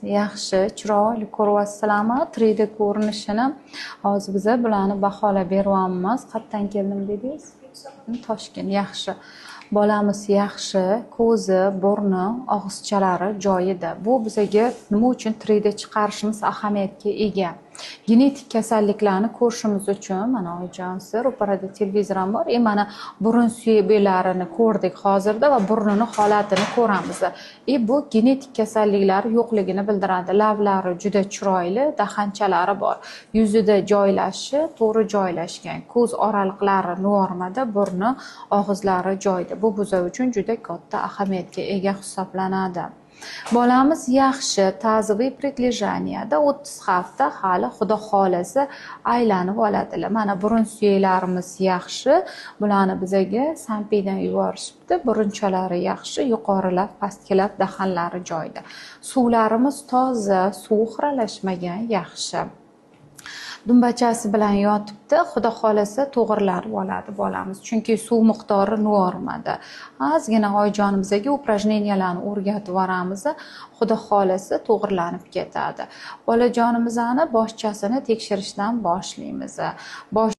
Yaxshi, chiroyli ko'ryapsizlarmi? 3D ko'rinishini hozir biz bularni baholab beryapmiz. Qayerdan keldim dedingiz? Toshkent. Yaxshi. Bolamiz yaxshi, ko'zi, burni, og'izchalari joyida. Bu bizga nima uchun 3D chiqarishimiz ahamiyatga ega? Genetik kasalliklarni ko'rishimiz uchun mana oyijonsi ro'parada televizor ham bor. Mana burun suyaklarini ko'rdik hozirda va burnini holatini ko'ramiz. Bu genetik kasalliklar yo'qligini bildiradi. Lablari juda chiroyli, dahanchalari bor. Yuzida joylashi to'g'ri joylashgan. Ko'z oraliqlari normada, burni, og'izlari joyida. Bu bizlar uchun juda katta ahamiyatga ega hisoblanadi. Bolamiz yaxshi, taziviy prilejaniyada 30 hafta hali xudo xolasa aylanib oladilar. Mana burun suyaklarimiz yaxshi. Bularni bizga sanpiydan yuborishibdi. Burunchalari yaxshi, yuqorilab, pastkilab dahanlari joyida. Suvlarimiz toza, suv xiralashmagan, yaxshi. Dumbachasi bilan yotibdi. Xudo xolasa to'g'irlarib oladi bolamiz. Chunki suv miqdori normada. Ozgina oyijonimizga upражнениyalarni o'rgatib boramiz. Xudo xolasa to'g'irlanib ketadi. Bolajonimizni boshchasini tekshirishdan boshlaymiz. Bosh